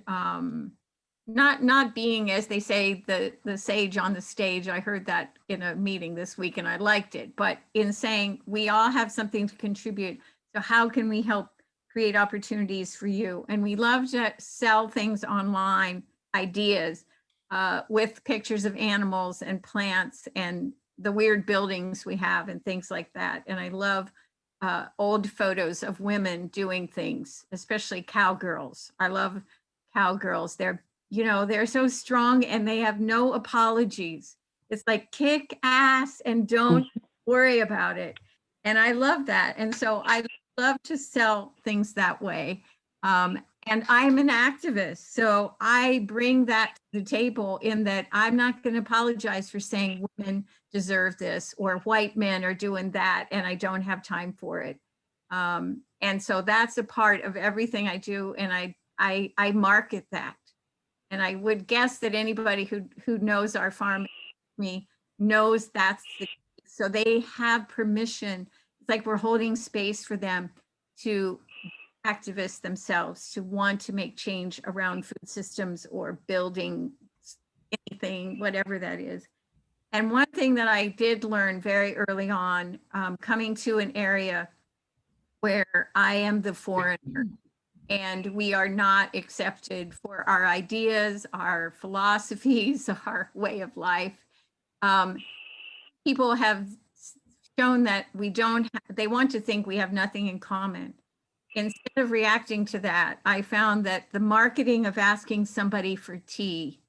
not being, as they say, the sage on the stage. I heard that in a meeting this week and I liked it, but in saying we all have something to contribute. So how can we help create opportunities for you? And we love to sell things online, ideas with pictures of animals and plants and the weird buildings we have and things like that. And I love old photos of women doing things, especially cowgirls. I love cowgirls. They're so strong and they have no apologies. It's like kick ass and don't worry about it. And I love that. And so I love to sell things that way. And I'm an activist. So I bring that to the table in that I'm not going to apologize for saying women deserve this or white men are doing that and I don't have time for it. And so that's a part of everything I do. And I market that. And I would guess that anybody who knows our farm knows that's the case. So they have permission. It's like we're holding space for them to activists themselves, to want to make change around food systems or building anything, whatever that is. And one thing that I did learn very early on, coming to an area where I am the foreigner and we are not accepted for our ideas, our philosophies, our way of life. People have shown that they want to think we have nothing in common. Instead of reacting to that, I found that the marketing of asking somebody for tea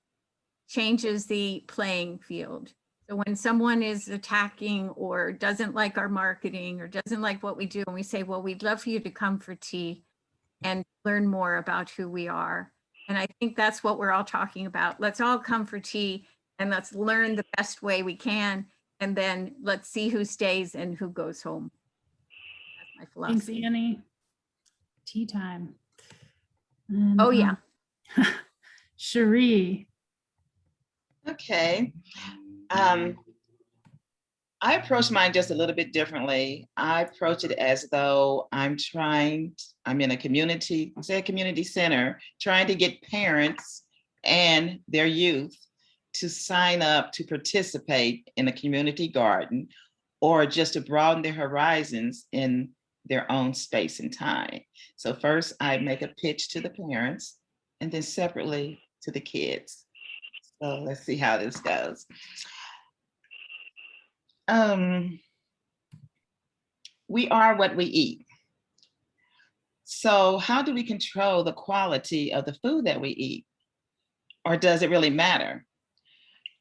changes the playing field. So when someone is attacking or doesn't like our marketing or doesn't like what we do, and we say, well, we'd love for you to come for tea and learn more about who we are. And I think that's what we're all talking about. Let's all come for tea and let's learn the best way we can. And then let's see who stays and who goes home. That's my philosophy. Thanks, Annie. Tea time. And, Oh, yeah. Cherie. Okay. I approach mine just a little bit differently. I approach it as though I'm in a community center, trying to get parents and their youth to sign up to participate in a community garden or just to broaden their horizons in their own space and time. So first I make a pitch to the parents and then separately to the kids. So let's see how this goes. We are what we eat. So how do we control the quality of the food that we eat? Or does it really matter?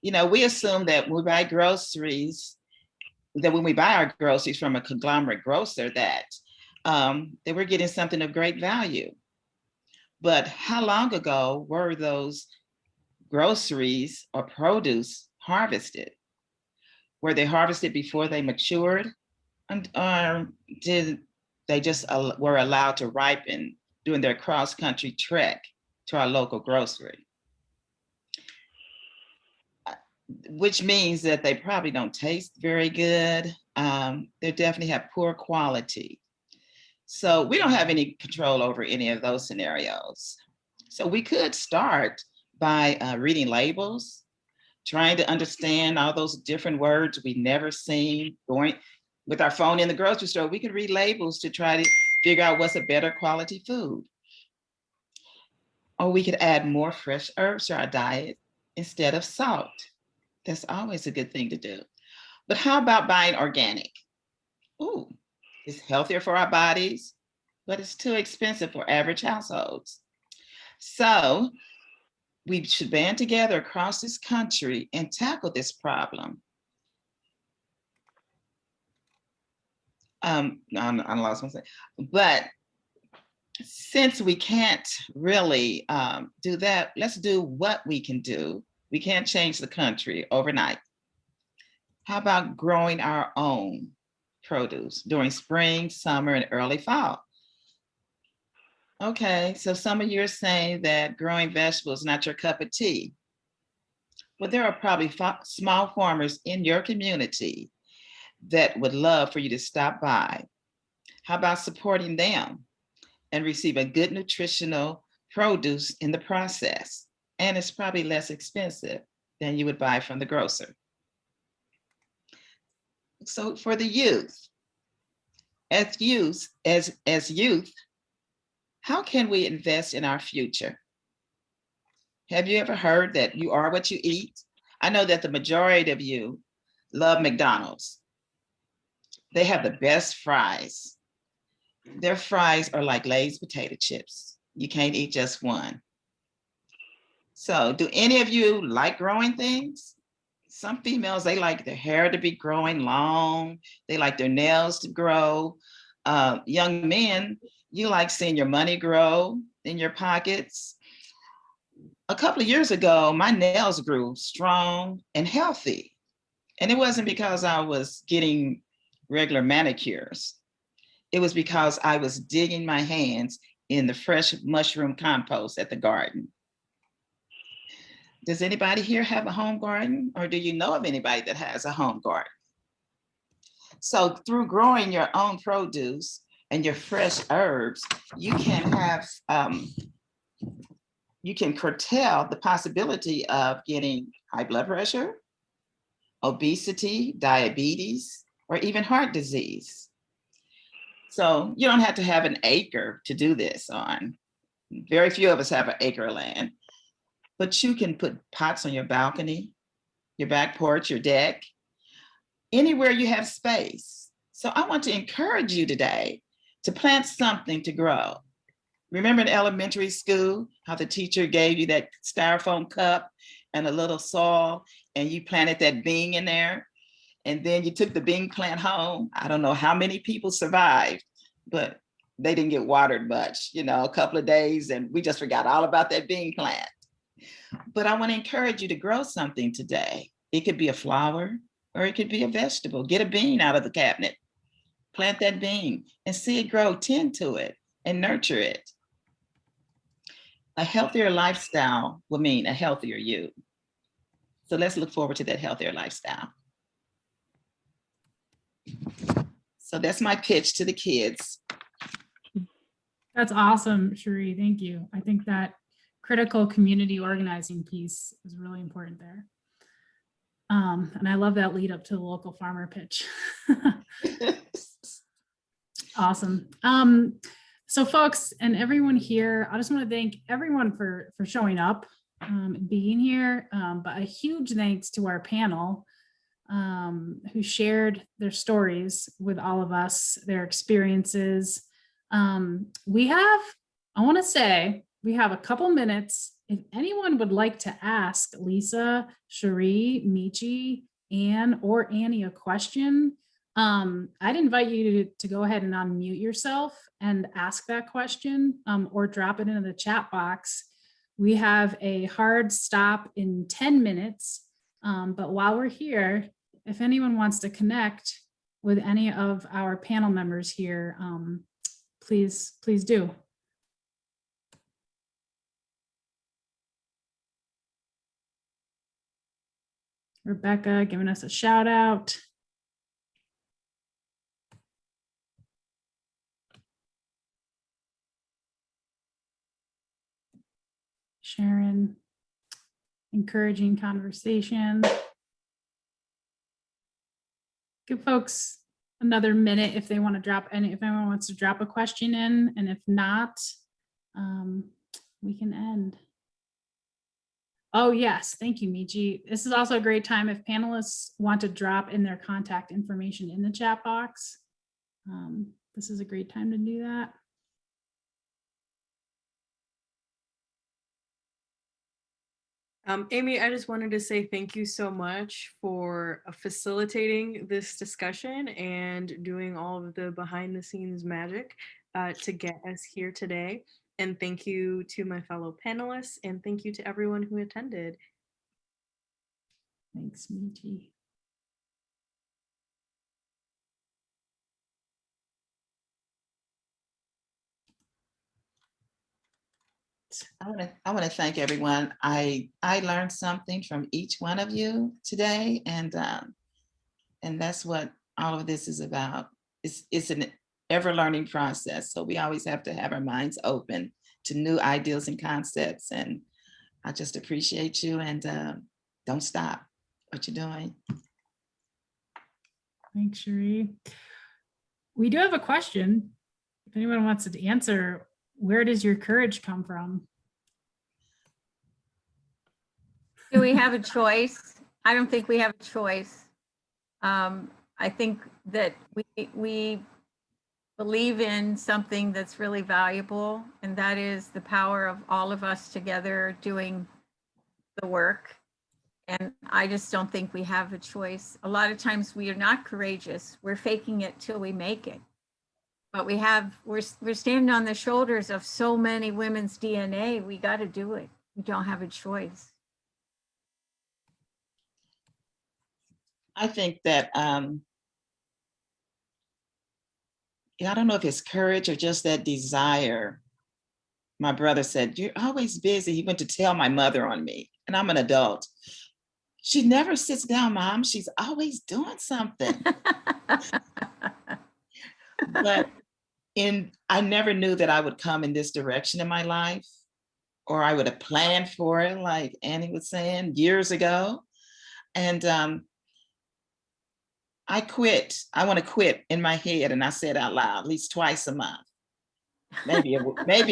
We assume that when we buy groceries, that when we buy our groceries from a conglomerate grocer, that we're getting something of great value. But how long ago were those groceries or produce harvested? Were they harvested before they matured? Or did they just were allowed to ripen during their cross-country trek to our local grocery? Which means that they probably don't taste very good. They definitely have poor quality. So we don't have any control over any of those scenarios. So we could start by reading labels, trying to understand all those different words we've never seen. Going with our phone in the grocery store, we could read labels to try to figure out what's a better quality food. Or we could add more fresh herbs to our diet instead of salt. That's always a good thing to do. But how about buying organic? Ooh, it's healthier for our bodies, but it's too expensive for average households. So we should band together across this country and tackle this problem. I lost one second. But since we can't really do that, let's do what we can do. We can't change the country overnight. How about growing our own produce during spring, summer, and early fall? Okay, so some of you are saying that growing vegetables is not your cup of tea. Well, there are probably small farmers in your community that would love for you to stop by. How about supporting them and receive a good nutritional produce in the process? And it's probably less expensive than you would buy from the grocer. So for the youth, as youth, how can we invest in our future? Have you ever heard that you are what you eat? I know that the majority of you love McDonald's. They have the best fries. Their fries are like Lay's potato chips. You can't eat just one. So do any of you like growing things? Some females, they like their hair to be growing long. They like their nails to grow. Young men, you like seeing your money grow in your pockets. A couple of years ago, my nails grew strong and healthy. And it wasn't because I was getting regular manicures. It was because I was digging my hands in the fresh mushroom compost at the garden. Does anybody here have a home garden, or do you know of anybody that has a home garden? So through growing your own produce and your fresh herbs, you can have, you can curtail the possibility of getting high blood pressure, obesity, diabetes, or even heart disease. So you don't have to have an acre to do this on. Very few of us have an acre of land, but you can put pots on your balcony, your back porch, your deck, anywhere you have space. So I want to encourage you today to plant something to grow. Remember in elementary school, how the teacher gave you that styrofoam cup and a little soil, and you planted that bean in there, and then you took the bean plant home. I don't know how many people survived, but they didn't get watered much, you know, a couple of days, and we just forgot all about that bean plant. But I want to encourage you to grow something today. It could be a flower or it could be a vegetable. Get a bean out of the cabinet, plant that bean and see it grow, tend to it and nurture it. A healthier lifestyle will mean a healthier you. So let's look forward to that healthier lifestyle. So that's my pitch to the kids. That's awesome, Cherie. Thank you. I think that critical community organizing piece is really important there. And I love that lead up to the local farmer pitch. Awesome. So folks and everyone here, I just want to thank everyone for showing up and being here, but a huge thanks to our panel who shared their stories with all of us, their experiences. We have a couple minutes. If anyone would like to ask Lisa, Cherie, Michi, Anne, or Annie a question, I'd invite you to go ahead and unmute yourself and ask that question or drop it into the chat box. We have a hard stop in 10 minutes, but while we're here, if anyone wants to connect with any of our panel members here, please do. Rebecca giving us a shout out. Sharon, encouraging conversation. Give folks another minute if they want to drop, and if anyone wants to drop a question in, and if not, we can end. Oh yes, thank you, Michi. This is also a great time if panelists want to drop in their contact information in the chat box. This is a great time to do that. Amy, I just wanted to say thank you so much for facilitating this discussion and doing all of the behind the scenes magic. to get us here today. And thank you to my fellow panelists, and thank you to everyone who attended. Thanks, Michi. I want to thank everyone. I learned something from each one of you today, and that's what all of this is about. It's an ever learning process. So we always have to have our minds open to new ideas and concepts. And I just appreciate you, and don't stop what you're doing. Thanks, Cherie. We do have a question. If anyone wants to answer, where does your courage come from? Do we have a choice? I don't think we have a choice. I think that we believe in something that's really valuable, and that is the power of all of us together doing the work. And I just don't think we have a choice. A lot of times we are not courageous. We're faking it till we make it. But we're standing on the shoulders of so many women's DNA. We got to do it. We don't have a choice. I think that I don't know if it's courage or just that desire. My brother said, "You're always busy." He went to tell my mother on me, and I'm an adult. She never sits down, Mom. She's always doing something. But I never knew that I would come in this direction in my life, or I would have planned for it, like Annie was saying, years ago. And I quit. I want to quit in my head, and I said out loud at least twice a month, maybe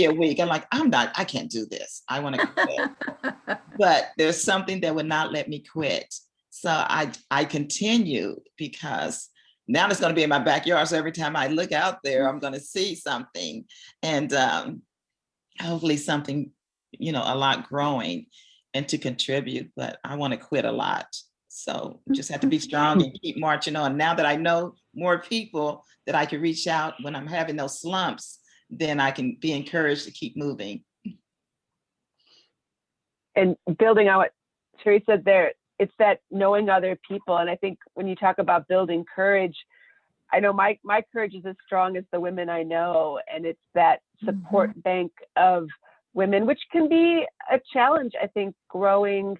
a week. I'm like, I can't do this. I want to quit. But there's something that would not let me quit. So I continue, because now it's going to be in my backyard. So every time I look out there, I'm going to see something, and hopefully something, a lot growing and to contribute. But I want to quit a lot. So just have to be strong and keep marching on. Now that I know more people that I can reach out when I'm having those slumps, then I can be encouraged to keep moving. And building on what Cherie said there, it's that knowing other people. And I think when you talk about building courage, I know my courage is as strong as the women I know. And it's that support bank of women, which can be a challenge, I think, growing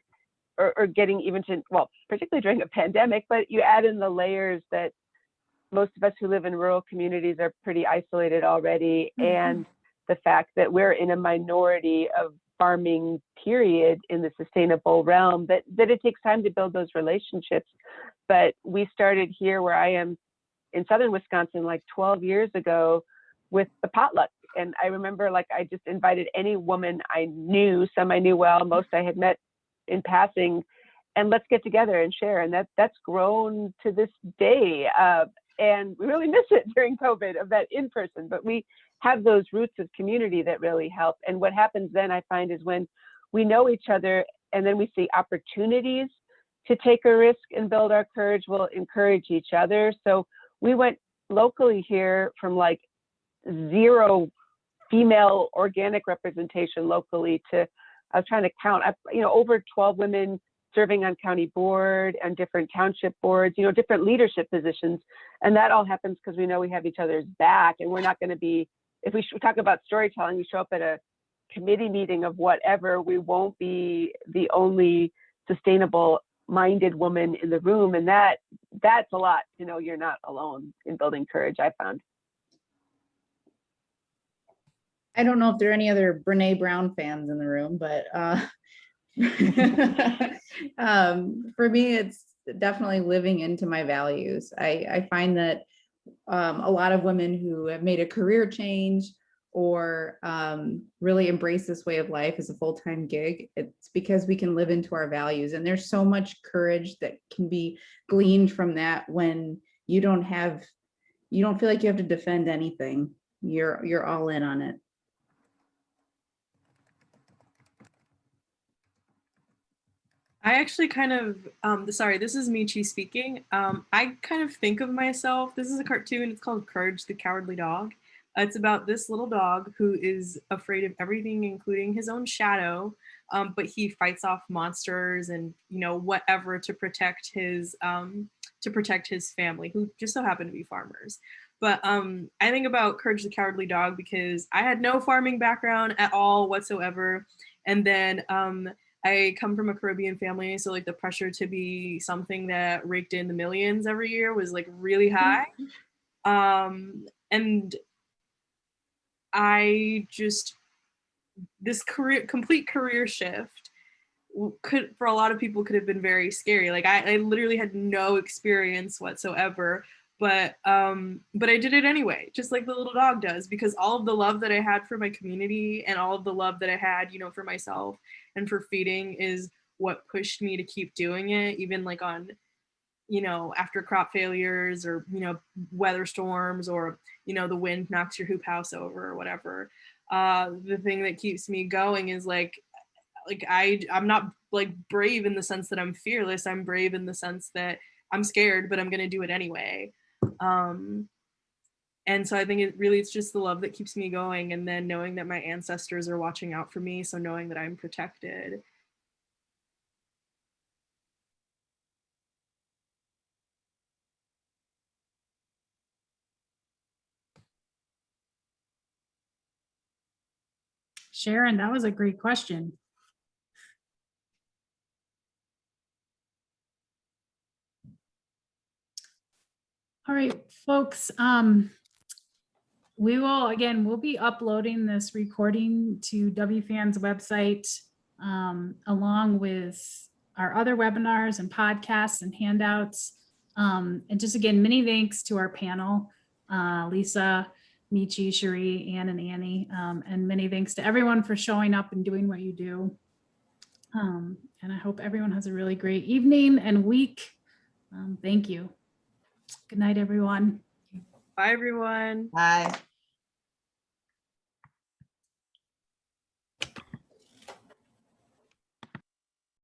or getting even to, well, particularly during a pandemic, but you add in the layers that most of us who live in rural communities are pretty isolated already. And the fact that we're in a minority of farming period in the sustainable realm, that it takes time to build those relationships. But we started here where I am in southern Wisconsin like 12 years ago with the potluck. And I remember, like, I just invited any woman I knew, some I knew well, most I had met in passing, and let's get together and share. And that's grown to this day. And we really miss it during COVID, of that in person, but we have those roots of community that really help. And what happens then, I find, is when we know each other and then we see opportunities to take a risk and build our courage, we'll encourage each other. So we went locally here from like 0 female organic representation locally to, I was trying to count, over 12 women serving on county board and different township boards, different leadership positions. And that all happens because we know we have each other's back, and we're not going to be, if we talk about storytelling, we show up at a committee meeting of whatever, we won't be the only sustainable minded woman in the room. And that's a lot to know you're not alone in building courage, I found. I don't know if there are any other Brene Brown fans in the room, but for me, it's definitely living into my values. I find that a lot of women who have made a career change or really embrace this way of life as a full-time gig, it's because we can live into our values. And there's so much courage that can be gleaned from that when you don't feel like you have to defend anything. You're all in on it. I actually kind of, sorry, this is Michi speaking. I kind of think of myself, this is a cartoon, it's called Courage the Cowardly Dog. It's about this little dog who is afraid of everything, including his own shadow. But he fights off monsters and, you know, whatever to protect his family, who just so happen to be farmers. But I think about Courage the Cowardly Dog because I had no farming background at all whatsoever. And then I come from a Caribbean family, so like the pressure to be something that raked in the millions every year was like really high. And I just, this complete career shift could, for a lot of people, could have been very scary. Like I literally had no experience whatsoever, but I did it anyway, just like the little dog does, because all of the love that I had for my community and all of the love that I had, you know, for myself and for feeding is what pushed me to keep doing it, even like on, you know, after crop failures or, you know, weather storms or, you know, the wind knocks your hoop house over or whatever. The thing that keeps me going is like I'm not like brave in the sense that I'm fearless. I'm brave in the sense that I'm scared, but I'm going to do it anyway. And so I think it's just the love that keeps me going. And then knowing that my ancestors are watching out for me. So knowing that I'm protected. Sharon, that was a great question. All right, folks. We'll be uploading this recording to WFAN's website, along with our other webinars and podcasts and handouts. And just again, many thanks to our panel, Lisa, Michi, Cherie, Ann, and Annie, and many thanks to everyone for showing up and doing what you do. And I hope everyone has a really great evening and week. Thank you. Good night, everyone. Bye, everyone. Bye.